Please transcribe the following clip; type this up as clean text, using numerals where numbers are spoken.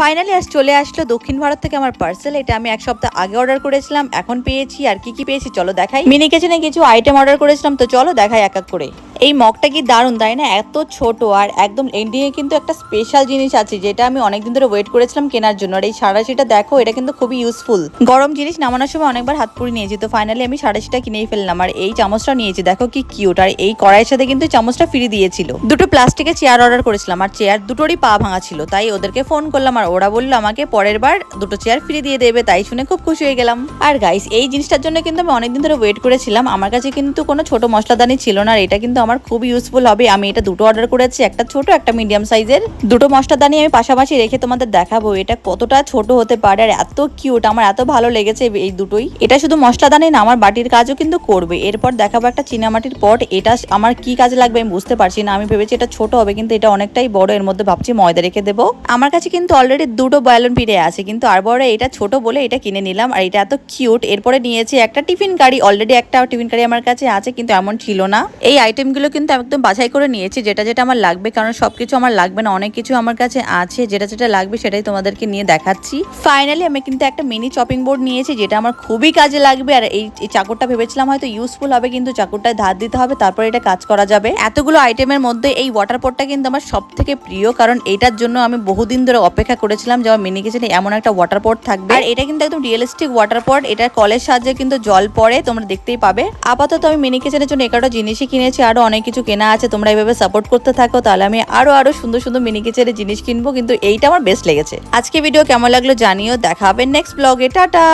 Finally আজ চলে আসলো দক্ষিণ ভারত থেকে আমার পার্সেল। এটা আমি এক সপ্তাহ আগে অর্ডার করেছিলাম, এখন পেয়েছি। আর কি কি পেয়েছি চলো দেখাই। মিনি কিচেনে কিছু আইটেম অর্ডার করেছিলাম, তো চলো দেখাই এক এক করে। এই মগটা কি দারুণ তাই না, এত ছোট আর একদম এন্ডিং এ কিন্তু একটা স্পেশাল জিনিস আছে যেটা আমি অনেকদিন ধরে ওয়েট করেছিলাম কেনার জন্য। আর এই সাঁড়াশিটা দেখো, এটা কিন্তু খুবই ইউজফুল। গরম জিনিস নামানোর সময় অনেকবার হাত পুড়ে নিয়েছি, তো ফাইনালি আমি সাঁড়াশিটা কিনেই ফেললাম। আর এই চামচটা নিয়েছি, দেখো কি কিউট। আর এই কড়াইয়ের সাথে কিন্তু চামচটা ফ্রি দিয়েছিল। দুটো প্লাস্টিকের চেয়ার অর্ডার করেছিলাম, আর চেয়ার দুটোরই পা ভাঙা ছিল, তাই ওদেরকে ফোন করলাম আর ওরা বললো আমাকে পরের বার দুটো চেয়ার ফ্রি দিয়ে দেবে। তাই শুনে খুব খুশি হয়ে গেলাম। আর গাইস, এই জিনিসটার জন্য কিন্তু আমি অনেকদিন ধরে ওয়েট করেছিলাম। আমার কাছে কিন্তু কোনো ছোট মশলাদানি ছিল না, আর এটা কিন্তু আমার খুব ইউজফুল হবে। আমি এটা দুটো অর্ডার করেছি, একটা ছোট একটা মিডিয়াম সাইজের। দুটো মশলাদানি আমি পাশাপাশি রেখে তোমাদের দেখাবো এটা কতটা ছোট হতে পারে আর এত কিউট। আমার এত ভালো লেগেছে এই দুটোই। এটা শুধু মশলাদানি না, আমার বাটির কাজও কিন্তু করবে। এরপর দেখাবো একটা চীনামাটির পট। এটা আমার কি কাজে লাগবে আমি বুঝতে পারছি না। আমি ভেবেছি এটা ছোট হবে, কিন্তু এটা অনেকটাই বড়। এর মধ্যে ভাবছি ময়দা রেখে দেবো। আমার কাছে কিন্তু অলরেডি দুটো বয়ালন পিঠে আছে, কিন্তু আর বড় এটা ছোট বলে এটা কিনে নিলাম। আর এটা এত কিউট। এরপরে নিয়েছি একটা টিফিন কারি। অলরেডি একটা টিফিন কারি আমার কাছে আছে, কিন্তু এমন ছিল না। এই আইটেমগুলো কিন্তু একদম বাছাই করে নিয়েছি যেটা যেটা আমার লাগবে, কারণ সবকিছু আমার লাগবে না, অনেক কিছু আমার কাছে আছে। যেটা যেটা লাগবে সেটাই তোমাদেরকে নিয়ে দেখাচ্ছি। ফাইনালি আমি কিন্তু একটা মিনি চপিং বোর্ড নিয়েছি, যেটা আমার খুবই কাজে লাগবে। আর এই চাকুরটা ভেবেছিলাম হয়তো ইউজফুল হবে, কিন্তু চাকুরটায় ধার দিতে হবে, তারপরে এটা কাজ করা যাবে। এতগুলো আইটেমের মধ্যে এই ওয়াটার পটটা কিন্তু আমার সব থেকে প্রিয়, কারণ এটার জন্য আমি বহুদিন ধরে অপেক্ষা করেছিলাম যে আমার মিনি কিচেনে এমন একটা ওয়াটার পট থাকবে। আর এটা কিন্তু একদম রিয়েলিস্টিক ওয়াটার পট। এটা কলের সাহায্যে কিন্তু জল পড়ে, তোমরা দেখতেই পাবে। আপাতত আমি মিনি কিচেনের জন্য একটা জিনিসই কিনেছি, আরো অনেক কিছু কেনা আছে। তোমরা এইভাবে সাপোর্ট করতে থাকো, তাহলে আমি আরো সুন্দর সুন্দর মিনি কিচেনের জিনিস কিনবো। কিন্তু এইটা আমার বেস্ট লেগেছে। আজকে ভিডিও কেমন লাগলো জানিও। দেখা হবে নেক্সট ব্লগে। টাটা।